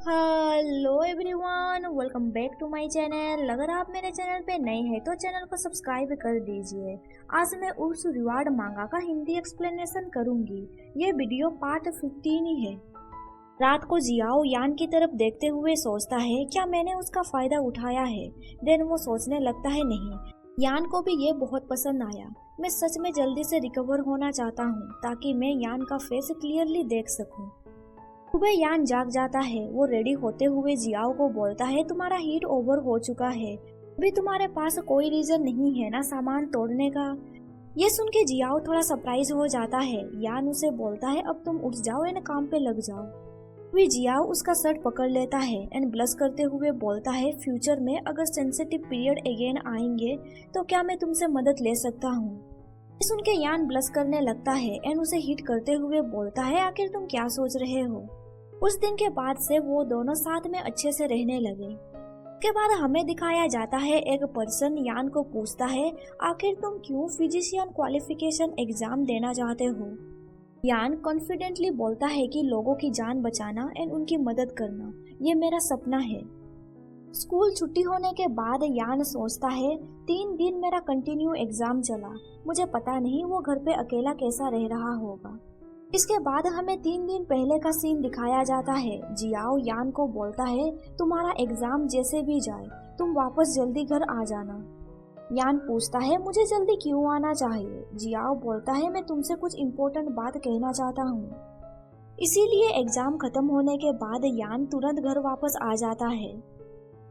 Hello everyone, welcome back to my channel. अगर आप मेरे चैनल पे नए हैं तो चैनल को सब्सक्राइब कर दीजिए। आज मैं उर्स रिवार्ड मांगा का हिंदी एक्सप्लेनेशन करूंगी। ये वीडियो पार्ट 15 ही है। रात को जियाओ यान की तरफ देखते हुए सोचता है, क्या मैंने उसका फायदा उठाया है। देन वो सोचने लगता है, नहीं, यान को भी ये बहुत पसंद आया। मैं सच में जल्दी से रिकवर होना चाहता हूँ ताकि मैं यान का फेस क्लियरली देख सकूँ। सुबह यान जाग जाता है। वो रेडी होते हुए जियाओ को बोलता है, तुम्हारा हीट ओवर हो चुका है, अभी तुम्हारे पास कोई रीजन नहीं है ना सामान तोड़ने का। ये सुन के जियाओ थोड़ा सरप्राइज हो जाता है। यान उसे बोलता है, अब तुम उठ जाओ एंड काम पे लग जाओ। अभी जियाओ उसका शर्ट पकड़ लेता है एंड ब्लश करते हुए बोलता है, फ्यूचर में अगर सेंसिटिव पीरियड अगेन आएंगे तो क्या मैं तुमसे मदद ले सकता हूँ। ये सुन के यान ब्लश करने लगता है एंड उसे हिट करते हुए बोलता है, आखिर तुम क्या सोच रहे हो। उस दिन के बाद से वो दोनों साथ में अच्छे से रहने लगे। उसके बाद हमें दिखाया जाता है, एक पर्सन यान को पूछता है, आखिर तुम क्यों फिजिशियन क्वालिफिकेशन एग्जाम देना चाहते हो। यान कॉन्फिडेंटली बोलता है कि लोगों की जान बचाना एंड उनकी मदद करना ये मेरा सपना है। स्कूल छुट्टी होने के बाद यान सोचता है, 3 दिन मेरा कंटिन्यू एग्जाम चला, मुझे पता नहीं वो घर पे अकेला कैसा रह रहा होगा। इसके बाद हमें 3 दिन पहले का सीन दिखाया जाता है। जियाओ यान को बोलता है, तुम्हारा एग्जाम जैसे भी जाए तुम वापस जल्दी घर आ जाना। यान पूछता है, मुझे जल्दी क्यों आना चाहिए। जियाओ बोलता है, मैं तुमसे कुछ इम्पोर्टेंट बात कहना चाहता हूँ। इसीलिए एग्जाम खत्म होने के बाद यान तुरंत घर वापस आ जाता है।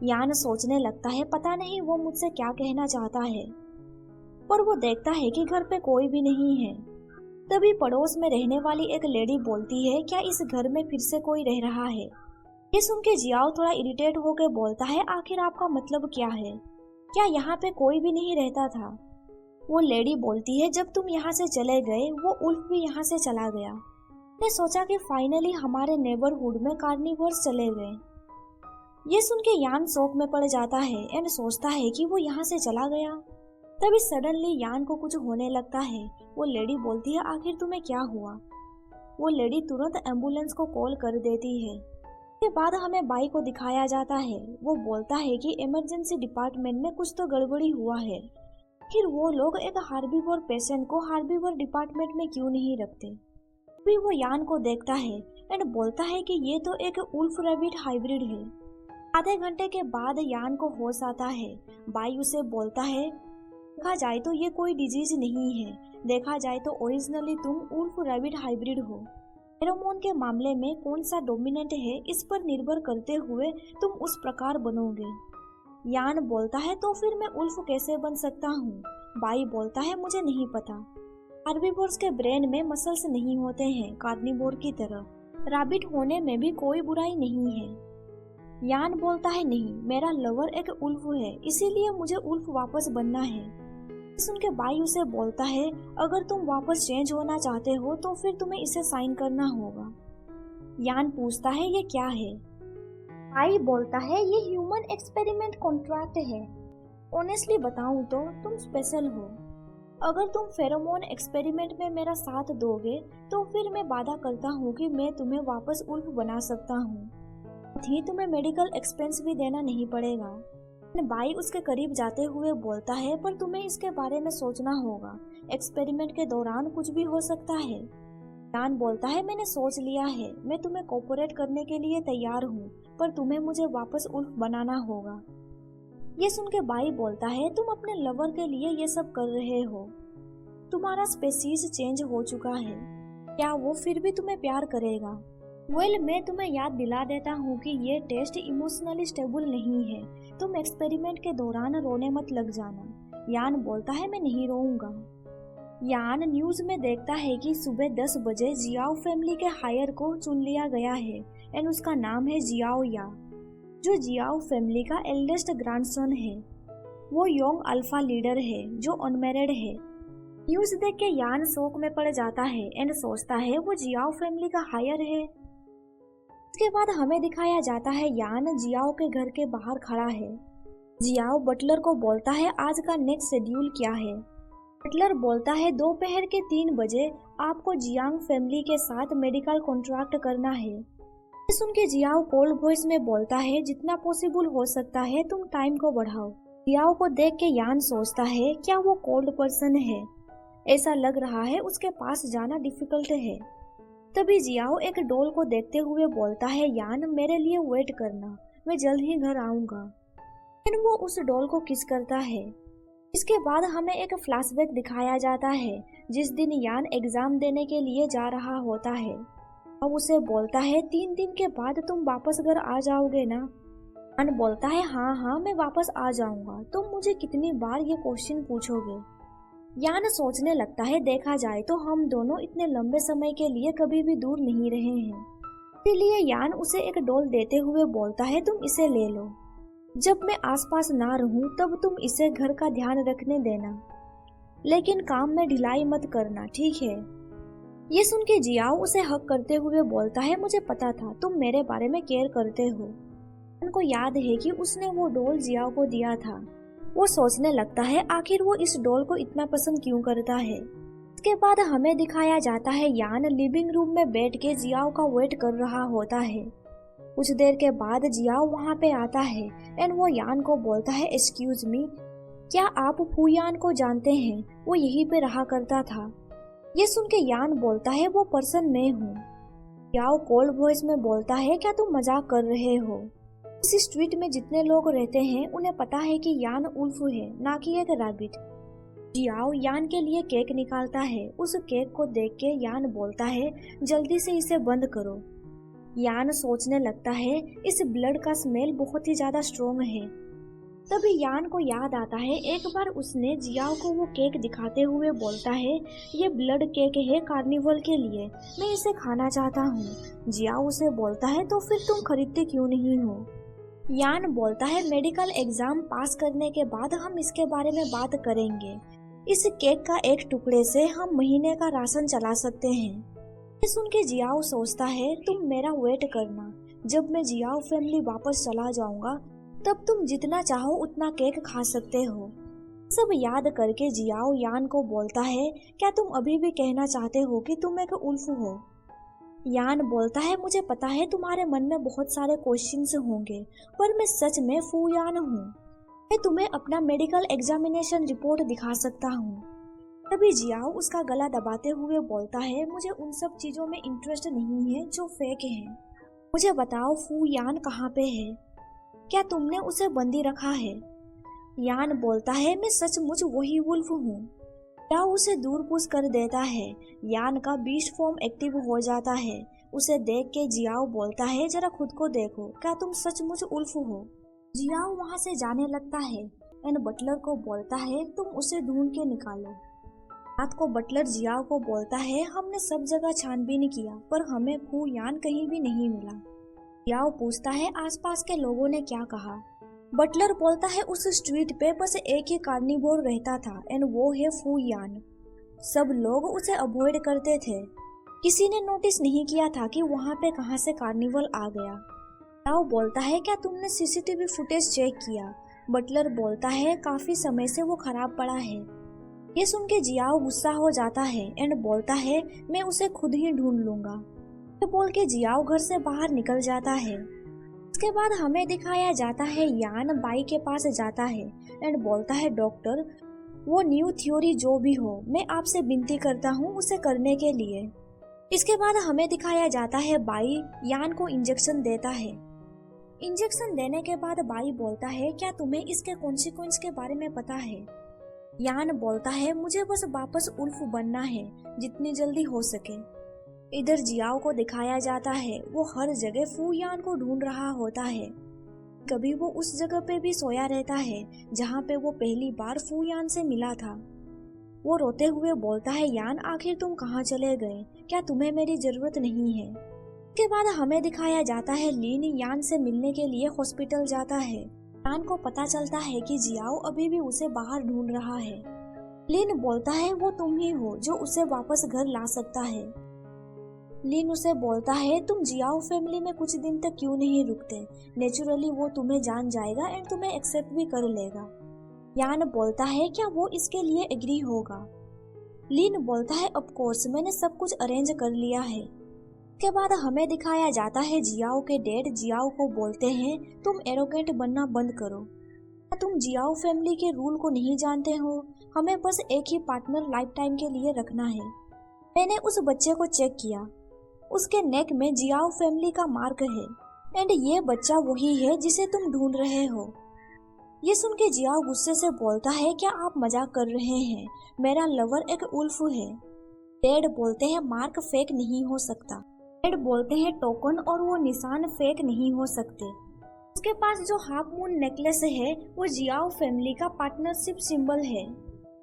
यान सोचने लगता है, पता नहीं वो मुझसे क्या कहना चाहता है, पर वो देखता है कि घर पे कोई भी नहीं है। तभी पड़ोस में रहने वाली एक लेडी बोलती है, क्या इस घर में फिर से कोई रह रहा है। ये सुन के जियाओ थोड़ा इरिटेट होकर बोलता है, आखिर आपका मतलब क्या है, क्या यहाँ पे कोई भी नहीं रहता था। वो लेडी बोलती है, जब तुम यहाँ से चले गए वो उल्फ भी यहाँ से चला गया। मैंने सोचा कि फाइनली हमारे नेबरहुड में कार्निवोर्स चले गए। ये सुन के यान शौक में पड़ जाता है एंड सोचता है कि वो यहाँ से चला गया। तभी सडनली यान को कुछ होने लगता है। वो लेडी बोलती है, आखिर तुम्हें क्या हुआ। वो लेडी तुरंत एम्बुलेंस को कॉल कर देती है। उसके बाद हमें बाई को दिखाया जाता है। वो बोलता है कि इमरजेंसी डिपार्टमेंट में कुछ तो गड़बड़ी हुआ है, फिर वो लोग एक हार्बीवोर पेशेंट को हार्बीवोर डिपार्टमेंट में क्यों नहीं रखते। फिर वो यान को देखता है एंड बोलता है कि ये तो एक उल्फ रैबिट हाइब्रिड है। आधे घंटे के बाद यान को होश आता है। बाई उसे बोलता है, देखा जाए तो ये कोई डिजीज नहीं है, देखा जाए तो ओरिजिनली तुम उल्फ रैबिट हाइब्रिड हो। फेरोमोन के मामले में कौन सा डोमिनेंट है इस पर निर्भर करते हुए तुम उस प्रकार बनोगे। यान बोलता है, तो फिर मैं उल्फ कैसे बन सकता हूँ। बाई बोलता है, मुझे नहीं पता। हार्बीवोर्स के ब्रेन में मसल्स नहीं होते हैं कार्निवोर की तरह। रैबिट होने में भी कोई बुराई नहीं है। यान बोलता है, नहीं, मेरा लवर एक उल्फ है, इसीलिए मुझे उल्फ वापस बनना है। सुन के बाई उसे बोलता है, अगर तुम वापस चेंज होना चाहते हो तो फिर तुम्हें इसे साइन करना होगा। यान पूछता है, ये क्या है। बाई बोलता है, ये ह्यूमन एक्सपेरिमेंट कॉन्ट्रैक्ट है। ऑनेस्टली बताऊं तो तुम स्पेशल हो। अगर तुम फेरोमोन एक्सपेरिमेंट में मेरा साथ दोगे तो फिर मैं वादा करता हूँ कि मैं तुम्हें वापस उल्फ बना सकता हूँ। ही तुम्हें मेडिकल एक्सपेंस भी देना नहीं पड़ेगा। बाई उसके करीब जाते हुए बोलता है, पर तुम्हें इसके बारे में सोचना होगा, एक्सपेरिमेंट के दौरान कुछ भी हो सकता है। यान बोलता है, मैंने सोच लिया है, मैं तुम्हें कोऑपरेट करने के लिए तैयार हूँ, पर तुम्हें मुझे वापस उल्फ बनाना होगा। ये सुन के बाई बोलता है, तुम अपने लवर के लिए ये सब कर रहे हो, तुम्हारा स्पेसीज चेंज हो चुका है, क्या वो फिर भी तुम्हें प्यार करेगा। मैं तुम्हें याद दिला देता हूँ कि ये टेस्ट इमोशनली स्टेबल नहीं है, तुम एक्सपेरिमेंट के दौरान रोने मत लग जाना। यान बोलता है, मैं नहीं रोऊंगा। यान न्यूज में देखता है कि सुबह 10 बजे जियाओ फैमिली के हायर को चुन लिया गया है एंड उसका नाम है जियाओ या, जो जियाओ फैमिली का एल्डेस्ट ग्रैंडसन है। वो यंग अल्फा लीडर है जो अनमैरिड है। न्यूज देख के यान शौक में पड़ जाता है एंड सोचता है वो जियाओ फैमिली का हायर है। इसके बाद हमें दिखाया जाता है, यान जियाओ के घर के बाहर खड़ा है। जियाओ बटलर को बोलता है, आज का नेक्स्ट शेड्यूल क्या है। बटलर बोलता है, दोपहर के 3 बजे आपको जियांग फैमिली के साथ मेडिकल कॉन्ट्रैक्ट करना है। सुन के जियाओ कोल्ड वॉइस में बोलता है, जितना पॉसिबल हो सकता है तुम टाइम को बढ़ाओ। जियाओ को देख के यान सोचता है, क्या वो कोल्ड पर्सन है? ऐसा लग रहा है उसके पास जाना डिफिकल्ट है। तभी जियाओ एक डॉल को देखते हुए बोलता है, यान मेरे लिए वेट करना, मैं जल्द ही घर आऊंगा। फिर वो उस डॉल को किस करता है। इसके बाद हमें एक फ्लैशबैक दिखाया जाता है, जिस दिन यान एग्जाम देने के लिए जा रहा होता है। अब उसे बोलता है, 3 दिन के बाद तुम वापस घर आ जाओगे ना? यान बोलता है, हाँ हाँ मैं वापस आ जाऊंगा, तुम मुझे कितनी बार ये क्वेश्चन पूछोगे। यान सोचने लगता है, देखा जाए तो हम दोनों इतने लंबे समय के लिए कभी भी दूर नहीं रहे हैं। इसीलिए यान उसे एक डॉल देते हुए बोलता है, तुम इसे ले लो। जब मैं आसपास ना रहूं तब तुम इसे घर का ध्यान रखने देना, लेकिन काम में ढिलाई मत करना, ठीक है? ये सुन के जियाओ उसे हक करते हुए बोलता है, मुझे पता था तुम मेरे बारे में केयर करते हो। उनको याद है कि उसने वो डॉल जियाओ को दिया था। वो सोचने लगता है, आखिर वो इस डॉल को इतना पसंद क्यों करता है। इसके बाद हमें दिखाया जाता है, यान लिविंग रूम में बैठ के जियाओ का वेट कर रहा होता है। कुछ देर के बाद जियाओ वहाँ पे आता है एंड वो यान को बोलता है, एक्सक्यूज मी, क्या आप फूयान को जानते हैं? वो यहीं पे रहा करता था। ये सुन के यान बोलता है, वो पर्सन मैं हूँ। जियाओ कोल्ड वॉइस में बोलता है, क्या तुम मजाक कर रहे हो? इस स्ट्रीट में जितने लोग रहते हैं उन्हें पता है कि यान उल्फ है, ना कि एक रैबिट। जियाओ यान के लिए केक निकालता है। उस केक को देख के यान बोलता है, जल्दी से इसे बंद करो। यान सोचने लगता है, इस ब्लड का स्मेल बहुत ही ज्यादा स्ट्रॉन्ग है। तभी यान को याद आता है, एक बार उसने जियाओ को वो केक दिखाते हुए बोलता है, ये ब्लड केक है कार्निवल के लिए, मैं इसे खाना चाहता हूँ। जियाओ उसे बोलता है, तो फिर तुम खरीदते क्यों नहीं हो? यान बोलता है, मेडिकल एग्जाम पास करने के बाद हम इसके बारे में बात करेंगे। इस केक का एक टुकड़े से हम महीने का राशन चला सकते हैं। ये सुन के जियाओ सोचता है, तुम मेरा वेट करना, जब मैं जियाओ फैमिली वापस चला जाऊंगा तब तुम जितना चाहो उतना केक खा सकते हो। सब याद करके जियाओ यान को बोलता है, क्या तुम अभी भी कहना चाहते हो कि तुम एक उल्फ हो? यान बोलता है, मुझे पता है तुम्हारे मन में बहुत सारे क्वेश्चंस होंगे, पर मैं सच में फूयान हूँ। मैं तुम्हें अपना मेडिकल एग्जामिनेशन रिपोर्ट दिखा सकता हूँ। तभी जियाओ उसका गला दबाते हुए बोलता है, मुझे उन सब चीजों में इंटरेस्ट नहीं है जो फेक है। मुझे बताओ फूयान कहाँ पे है? क्या तुमने उसे बंदी रखा है? यान बोलता है, मैं सचमुच वही वुल्फ हूँ। या उसे दूर पुश कर देता है। यान का बीस्ट फॉर्म एक्टिव हो जाता है। उसे देख के जियाओ बोलता है, जरा खुद को देखो, क्या तुम सचमुच उल्फ हो? जियाओ वहाँ से जाने लगता है एंड बटलर को बोलता है, तुम उसे ढूंढ के निकालो। रात को बटलर जियाओ को बोलता है, हमने सब जगह छानबीन किया पर हमें फूयान कहीं भी नहीं मिला। जियाओ पूछता है, आसपास के लोगों ने क्या कहा? बटलर बोलता है, उस स्ट्रीट पे बस एक ही कार्निवोर रहता था एंड वो है फूयान। सब लोग उसे अवॉइड करते थे। किसी ने नोटिस नहीं किया था कि वहाँ पे कहाँ से कार्निवल आ गया। जियाओ बोलता है, क्या तुमने सीसीटीवी फुटेज चेक किया? बटलर बोलता है, काफी समय से वो खराब पड़ा है। ये सुन के जियाओ गुस्सा हो जाता है एंड बोलता है, मैं उसे खुद ही ढूंढ लूंगा। तो बोल के जियाओ घर से बाहर निकल जाता है। उसके बाद हमें दिखाया जाता है, यान बाई के पास जाता है एंड बोलता है, डॉक्टर वो न्यू थ्योरी जो भी हो, मैं आपसे विनती करता हूँ उसे करने के लिए। इसके बाद हमें दिखाया जाता है, बाई यान को इंजेक्शन देता है। इंजेक्शन देने के बाद बाई बोलता है, क्या तुम्हें इसके कॉन्सिक्वेंस के बारे में पता है? यान बोलता है, मुझे बस वापस उल्फ बनना है, जितनी जल्दी हो सके। इधर जियाओ को दिखाया जाता है, वो हर जगह फूयान को ढूंढ रहा होता है। कभी वो उस जगह पे भी सोया रहता है जहाँ पे वो पहली बार फूयान से मिला था। वो रोते हुए बोलता है, यान आखिर तुम कहाँ चले गए? क्या तुम्हें मेरी जरूरत नहीं है? इसके बाद हमें दिखाया जाता है, लीन यान से मिलने के लिए हॉस्पिटल जाता है। यान को पता चलता है कि जियाओ अभी भी उसे बाहर ढूंढ रहा है। लीन बोलता है, वो तुम ही हो जो उसे वापस घर ला सकता है। लीन उसे बोलता है, तुम जियाओ फैमिली में कुछ दिन तक क्यों नहीं रुकते? नेचुरली वो तुम्हें जान जाएगा एंड तुम्हें एक्सेप्ट भी कर लेगा। यान बोलता है, क्या वो इसके लिए एग्री होगा? लीन बोलता है, ऑफ कोर्स मैंने सब कुछ अरेंज कर लिया है। के बाद हमें दिखाया जाता है जियाओ के डैड जियाओ को बोलते हैं तुम एरोगेंट बनना बंद करो। क्या तुम जियाओ फैमिली के रूल को नहीं जानते हो? हमें बस एक ही पार्टनर लाइफ टाइम के लिए रखना है। मैंने उस बच्चे को चेक किया, उसके नेक में जियाओ फैमिली का मार्क है एंड ये बच्चा वही है जिसे तुम ढूंढ रहे हो। ये सुन के जियाओ गुस्से से बोलता है क्या आप मजाक कर रहे हैं? मेरा लवर एक उल्फ है। डैड बोलते हैं मार्क फेक नहीं हो सकता। डैड बोलते हैं टोकन और वो निशान फेक नहीं हो सकते। उसके पास जो हाफ मून नेकलेस है वो जियाओ फैमिली का पार्टनरशिप सिंबल है।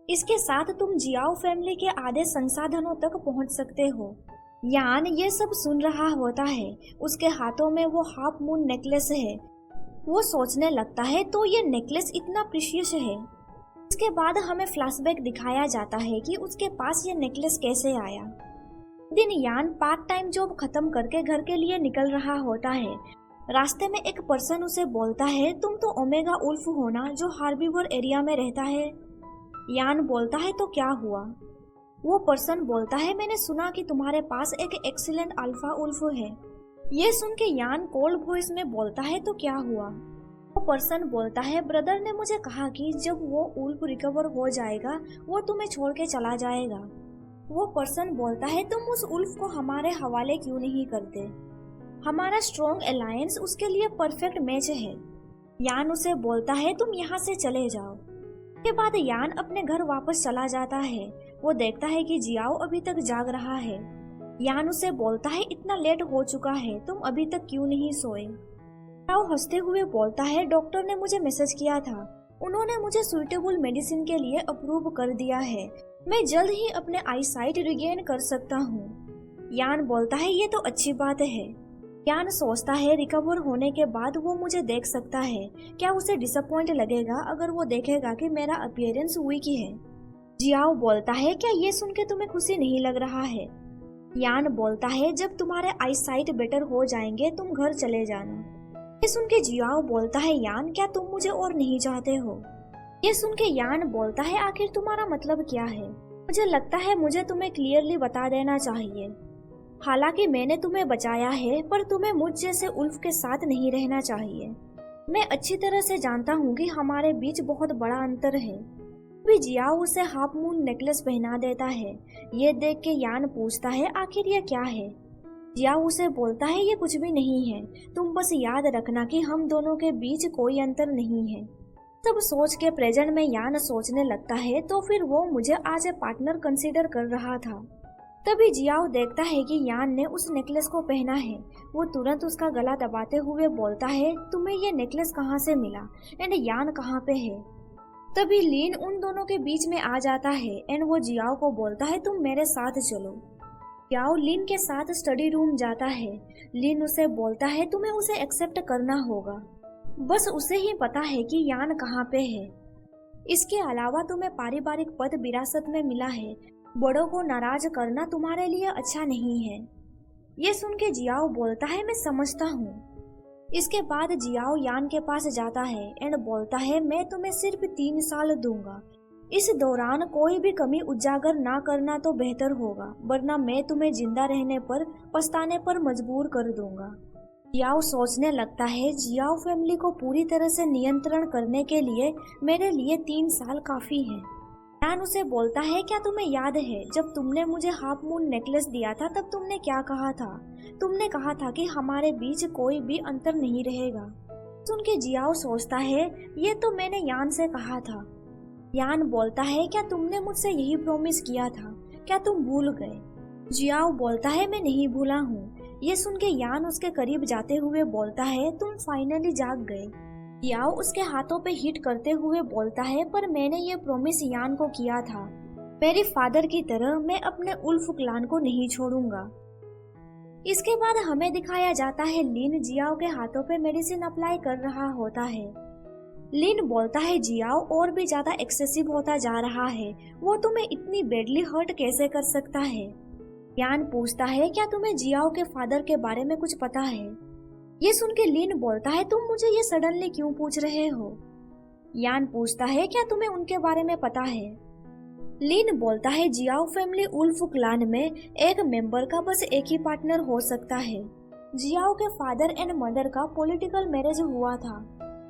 इसके साथ तुम जियाओ फैमिली के आधे संसाधनों तक पहुंच सकते हो। यान ये सब सुन रहा होता है, उसके हाथों में वो हाफ मून नेकलेस है। वो सोचने लगता है तो ये नेकलेस इतना प्रीशियस है। इसके बाद हमें फ्लैशबैक दिखाया जाता है कि उसके पास ये नेकलेस कैसे आया। दिन यान पार्ट टाइम जॉब खत्म करके घर के लिए निकल रहा होता है। रास्ते में एक पर्सन उसे बोलता है तुम तो ओमेगा उल्फ हो ना जो हार्बिवर एरिया में रहता है। यान बोलता है तो क्या हुआ? वो पर्सन बोलता है मैंने सुना कि तुम्हारे पास एक एक्सीलेंट अल्फा उल्फ है। ये सुन के यान कोल्ड वॉइस में बोलता है तो क्या हुआ? वो पर्सन बोलता है ब्रदर ने मुझे कहा कि जब वो उल्फ रिकवर हो जाएगा वो तुम्हें छोड़ के चला जाएगा। वो पर्सन बोलता है तुम उस उल्फ को हमारे हवाले क्यों नहीं करते? हमारा स्ट्रॉन्ग अलायंस उसके लिए परफेक्ट मैच है। यान उसे बोलता है तुम यहाँ से चले जाओ। के बाद यान अपने घर वापस चला जाता है। वो देखता है कि जियाओ अभी तक जाग रहा है। यान उसे बोलता है इतना लेट हो चुका है, तुम अभी तक क्यों नहीं सोए? जियाओ हंसते हुए बोलता है डॉक्टर ने मुझे मैसेज किया था, उन्होंने मुझे सुइटेबल मेडिसिन के लिए अप्रूव कर दिया है। मैं जल्द ही अपने आई साइट रिगेन कर सकता हूँ। यान बोलता है ये तो अच्छी बात है। यान सोचता है रिकवर होने के बाद वो मुझे देख सकता है। क्या उसे डिसअपॉइंट लगेगा अगर वो देखेगा कि मेरा अपीयरेंस वीक है? जियाओ बोलता है क्या ये सुन के तुम्हें खुशी नहीं लग रहा है? यान बोलता है जब तुम्हारे आई साइट बेटर हो जाएंगे तुम घर चले जाना। ये सुन के जियाओ बोलता है यान क्या तुम मुझे और नहीं चाहते हो? ये सुन के यान बोलता है आखिर तुम्हारा मतलब क्या है? मुझे लगता है मुझे तुम्हें क्लियरली बता देना चाहिए। हालांकि मैंने तुम्हें बचाया है पर तुम्हें मुझ जैसे उल्फ के साथ नहीं रहना चाहिए। मैं अच्छी तरह से जानता हूँ कि हमारे बीच बहुत बड़ा अंतर है। भी जियाओ उसे हाफ मून नेकलेस पहना देता है। ये देख के यान पूछता है आखिर ये क्या है? जियाओ उसे बोलता है ये कुछ भी नहीं है, तुम बस याद रखना कि हम दोनों के बीच कोई अंतर नहीं है। तब सोच के प्रेजेंट में यान सोचने लगता है तो फिर वो मुझे आज ए पार्टनर कंसीडर कर रहा था। तभी जियाओ देखता है कि यान ने उस नेकलेस को पहना है। वो तुरंत उसका गला दबाते हुए बोलता है तुम्हें ये नेकलेस कहाँ से मिला एंड यान कहाँ पे है? तभी लीन उन दोनों के बीच में आ जाता है एंड वो जियाओ को बोलता है तुम मेरे साथ चलो। जियाओ लीन के साथ स्टडी रूम जाता है। लीन उसे बोलता है तुम्हें उसे एक्सेप्ट करना होगा, बस उसे ही पता है कि यान कहाँ पे है। इसके अलावा तुम्हें पारिवारिक पद विरासत में मिला है, बड़ों को नाराज करना तुम्हारे लिए अच्छा नहीं है। ये सुन के जियाओ बोलता है मैं समझता हूँ। इसके बाद जियाओ यान के पास जाता है एंड बोलता है मैं तुम्हें सिर्फ 3 साल दूंगा, इस दौरान कोई भी कमी उजागर ना करना तो बेहतर होगा, वरना मैं तुम्हें जिंदा रहने पर पछताने पर मजबूर कर दूंगा। जियाओ सोचने लगता है जियाओ फैमिली को पूरी तरह से नियंत्रण करने के लिए मेरे लिए 3 साल काफी है। यान उसे बोलता है क्या तुम्हें याद है जब तुमने मुझे हाफ मून नेकलेस दिया था तब तुमने क्या कहा था? तुमने कहा था कि हमारे बीच कोई भी अंतर नहीं रहेगा। सुन के जियाओ सोचता है ये तो मैंने यान से कहा था। यान बोलता है क्या तुमने मुझसे यही प्रॉमिस किया था, क्या तुम भूल गए? जियाओ बोलता है मैं नहीं भूला हूँ। ये सुन के यान उसके करीब जाते हुए बोलता है तुम फाइनली जाग गए। जियाओ उसके हाथों पे हिट करते हुए बोलता है पर मैंने ये प्रॉमिस यान को किया था, मेरे फादर की तरह मैं अपने उल्फ क्लान को नहीं छोड़ूंगा। इसके बाद हमें दिखाया जाता है लीन जियाओ के हाथों पे मेडिसिन अप्लाई कर रहा होता है। लीन बोलता है जियाओ और भी ज्यादा एक्सेसिव होता जा रहा है, वो तुम्हें इतनी बेडली हर्ट कैसे कर सकता है? यान पूछता है क्या तुम्हें जियाओ के फादर के बारे में कुछ पता है? ये सुन के लीन बोलता है तुम मुझे ये सडनली क्यों पूछ रहे हो? यान पूछता है क्या तुम्हें उनके बारे में पता है? लिन बोलता है जियाओ फैमिली उल्फ क्लान में एक मेंबर का बस एक ही पार्टनर हो सकता है। जियाओ के फादर एंड मदर का पॉलिटिकल मैरिज हुआ था।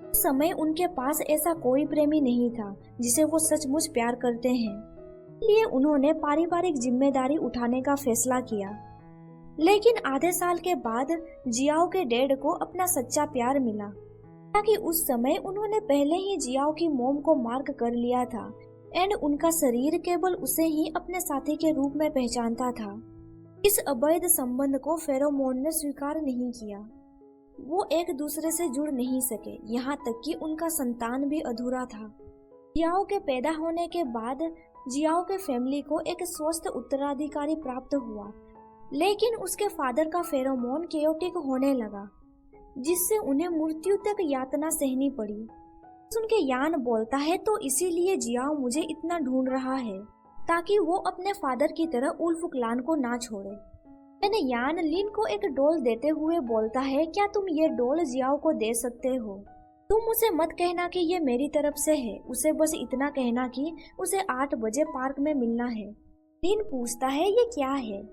उस समय उनके पास ऐसा कोई प्रेमी नहीं था जिसे वो सचमुच प्यार करते हैं, इसलिए उन्होंने पारिवारिक जिम्मेदारी उठाने का फैसला किया। लेकिन आधे साल के बाद जियाओ के डैड को अपना सच्चा प्यार मिला, ताकि उस समय उन्होंने पहले ही जियाओ की मॉम को मार्क कर लिया था एंड उनका शरीर केवल उसे ही अपने साथी के रूप में पहचानता था। इस अवैध संबंध को फेरोमोन ने स्वीकार नहीं किया। वो एक दूसरे से जुड़ नहीं सके, यहाँ तक कि उनका संतान भी अधूरा था। जियाओ के पैदा होने के बाद जियाओ के फैमिली को एक स्वस्थ उत्तराधिकारी प्राप्त हुआ, लेकिन उसके फादर का फेरोमोन केयोटिक होने लगा, जिससे उन्हें मृत्यु तक यातना सहनी पड़ी। सुन के यान बोलता है तो इसीलिए जियाओ मुझे इतना ढूंढ रहा है ताकि वो अपने फादर की तरह उल्फ क्लान को ना छोड़े। मैंने यान लिन को एक डॉल देते हुए बोलता है, क्या तुम ये डॉल जियाओ को दे सकते हो? तुम उसे मत कहना कि ये मेरी तरफ से है, उसे बस इतना कहना कि उसे 8 बजे पार्क में मिलना है। लिन पूछता है ये क्या है?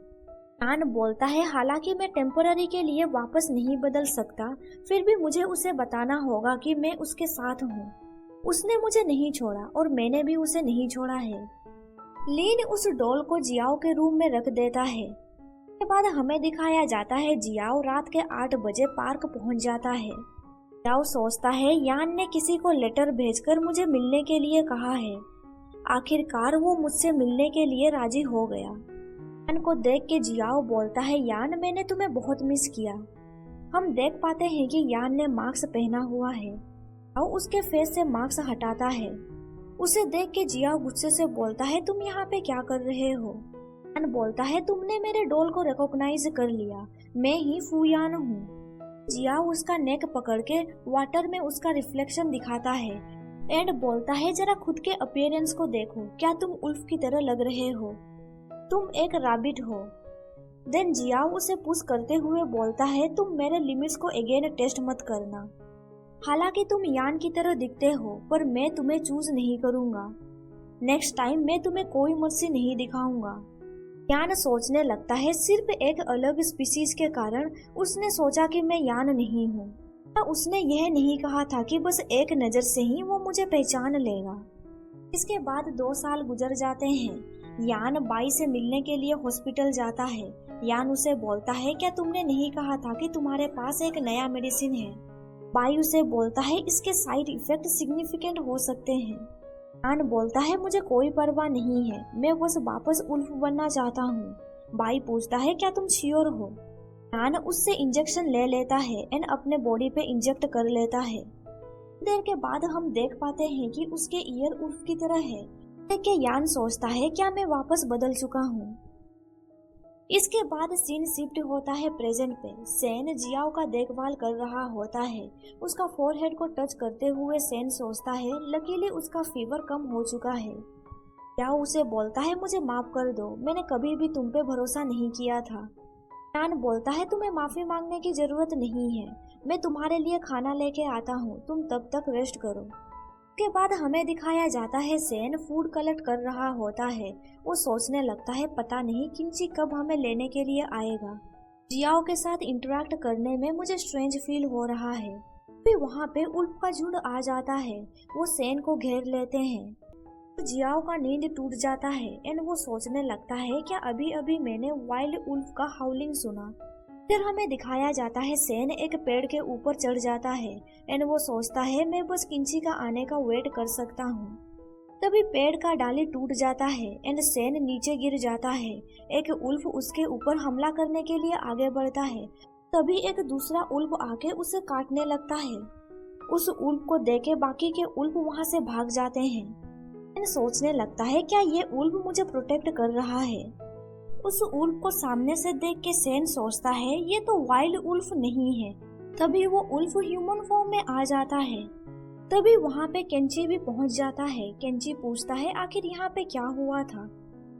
यान बोलता है हालांकि मैं टेम्पररी के लिए वापस नहीं बदल सकता, फिर भी मुझे उसे बताना होगा कि मैं उसके साथ हूँ। उसने मुझे नहीं छोड़ा और मैंने भी उसे नहीं छोड़ा है। लिन उस डॉल को जियाओ के रूम में रख देता है। इसके बाद हमें दिखाया जाता है जियाओ रात के 8 बजे पार्क पहुँच जाता है। जियाओ सोचता है यान ने किसी को लेटर भेजकर मुझे मिलने के लिए कहा है। आखिरकार वो मुझसे मिलने के लिए राजी हो गया। यान को देख के जियाओ बोलता है यान मैंने तुम्हें बहुत मिस किया। हम देख पाते हैं कि यान ने मास्क पहना हुआ है और उसके फेस से मास्क हटाता है। उसे देख के जियाओ गुस्से से बोलता है तुम यहाँ पे क्या कर रहे हो? यान बोलता है तुमने मेरे डॉल को रिकॉग्नाइज कर लिया, मैं ही फूयान हूँ। जियाओ उसका नेक पकड़ के वाटर में उसका रिफ्लेक्शन दिखाता है एंड बोलता है जरा खुद के अपीयरेंस को देखो, क्या तुम उल्फ की तरह लग रहे हो? तुम एक रैबिट हो। देन जियाओ उसे पुश करते हुए बोलता है तुम मेरे लिमिट्स को अगेन टेस्ट मत करना। हालांकि तुम यान की तरह दिखते हो, पर मैं तुम्हें चूज नहीं करूंगा। नेक्स्ट टाइम मैं तुम्हें कोई मर्सी नहीं दिखाऊंगा। यान सोचने लगता है सिर्फ एक अलग स्पीसीज के कारण उसने सोचा कि मैं यान नहीं हूँ। उसने यह नहीं कहा था कि बस एक नजर से ही वो मुझे पहचान लेगा। इसके बाद 2 साल गुजर जाते हैं। यान बाई से मिलने के लिए हॉस्पिटल जाता है। यान उसे बोलता है क्या तुमने नहीं कहा था कि तुम्हारे पास एक नया मेडिसिन है? बाई उसे बोलता है इसके साइड इफेक्ट सिग्निफिकेंट हो सकते हैं। यान बोलता है मुझे कोई परवाह नहीं है, मैं बस वापस उल्फ बनना चाहता हूँ। बाई पूछता है क्या तुम श्योर हो? यान उससे इंजेक्शन ले लेता है एंड अपने बॉडी पे इंजेक्ट कर लेता है। देर के बाद हम देख पाते हैं कि उसके ईयर उल्फ की तरह है। देख के यान सोचता है क्या मैं वापस बदल चुका हूँ? इसके बाद सीन शिफ्ट होता है प्रेजेंट पे। सेन जियाओ का देखभाल कर रहा होता है। उसका फोरहेड को टच करते हुए सेन सोचता है लकीली उसका फीवर कम हो चुका है। जियाओ उसे बोलता है मुझे माफ कर दो, मैंने कभी भी तुम पे भरोसा नहीं किया था। यान बोलता है तुम्हें माफी मांगने की जरूरत नहीं है, मैं तुम्हारे लिए खाना लेके आता हूँ, तुम तब तक रेस्ट करो। के बाद हमें दिखाया जाता है सेन फूड कलेक्ट कर रहा होता है। वो सोचने लगता है पता नहीं किंची कब हमें लेने के लिए आएगा। जियाओ के साथ इंटरेक्ट करने में मुझे स्ट्रेंज फील हो रहा है। फिर वहाँ पे उल्फ का झुंड आ जाता है। वो सेन को घेर लेते हैं। तो जियाओ का नींद टूट जाता है एंड वो सोचने लगता है क्या अभी अभी मैंने वाइल्ड उल्फ का हाउलिंग सुना। फिर हमें दिखाया जाता है सेन एक पेड़ के ऊपर चढ़ जाता है एंड वो सोचता है मैं बस किंची का आने का वेट कर सकता हूँ। तभी पेड़ का डाली टूट जाता है एंड सेन नीचे गिर जाता है। एक उल्फ उसके ऊपर हमला करने के लिए आगे बढ़ता है। तभी एक दूसरा उल्फ आके उसे काटने लगता है। उस उल्फ को देखे बाकी के उल्फ वहाँ से भाग जाते हैं। सेन सोचने लगता है क्या ये उल्फ मुझे प्रोटेक्ट कर रहा है। उस उल्फ को सामने से देख के सेन सोचता है ये तो वाइल्ड उल्फ नहीं है। तभी वो उल्फ ह्यूमन फॉर्म में आ जाता है। तभी वहाँ पे केंची भी पहुँच जाता है। केंची पूछता है आखिर यहाँ पे क्या हुआ था।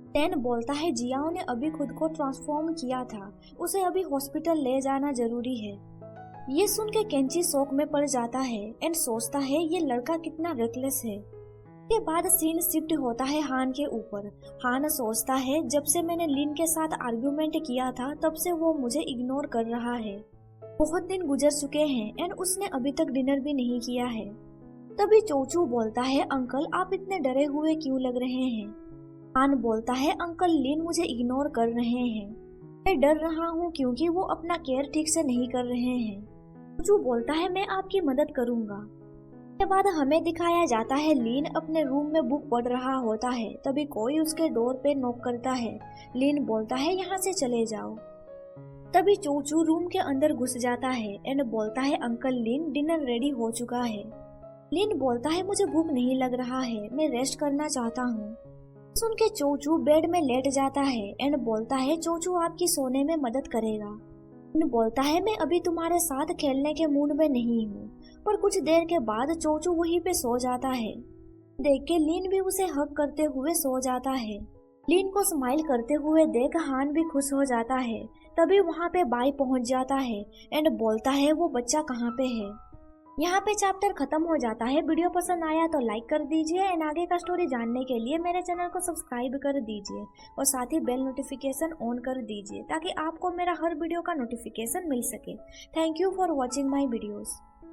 सेन बोलता है जियाओ ने अभी खुद को ट्रांसफॉर्म किया था, उसे अभी हॉस्पिटल ले जाना जरूरी है। ये सुन के केंची शौक में पड़ जाता है एंड सोचता है ये लड़का कितना रेकलेस है। के बाद सीन शिफ्ट होता है हान के ऊपर। हान सोचता है जब से मैंने लिन के साथ आर्ग्यूमेंट किया था तब से वो मुझे इग्नोर कर रहा है। बहुत दिन गुजर चुके हैं एंड उसने अभी तक डिनर भी नहीं किया है। तभी चोचू बोलता है, अंकल आप इतने डरे हुए क्यों लग रहे हैं? हान बोलता है, अंकल लिन मुझे इग्नोर कर रहे हैं। मैं डर रहा हूँ क्योंकि वो अपना केयर ठीक से नहीं कर रहे हैं। चोचू बोलता है, मैं आपकी मदद करूंगा। के बाद हमें दिखाया जाता है लिन अपने रूम में बुक पढ़ रहा होता है। तभी कोई उसके डोर पे नॉक करता है। लिन बोलता है, यहाँ से चले जाओ। तभी चोचू रूम के अंदर घुस जाता है एंड बोलता है, अंकल लिन डिनर रेडी हो चुका है। लिन बोलता है, मुझे भूख नहीं लग रहा है, मैं रेस्ट करना चाहता हूँ। सुन के चोचू बेड में लेट जाता है एंड बोलता है, चोचू आपकी सोने में मदद करेगा। लिन बोलता है, मैं अभी तुम्हारे साथ खेलने के मूड में नहीं हूँ। पर कुछ देर के बाद चोचू वहीं पे सो जाता है। देख के लिन भी उसे हग करते हुए सो जाता है। लिन को स्माइल करते हुए देख हान भी खुश हो जाता है। तभी वहाँ पे बाई पहुँच जाता है एंड बोलता है, वो बच्चा कहाँ पे है। यहाँ पे चैप्टर खत्म हो जाता है। वीडियो पसंद आया तो लाइक कर दीजिए एंड आगे का स्टोरी जानने के लिए मेरे चैनल को सब्सक्राइब कर दीजिए और साथ ही बेल नोटिफिकेशन ऑन कर दीजिए ताकि आपको मेरा हर वीडियो का नोटिफिकेशन मिल सके। Thank you for watching my videos.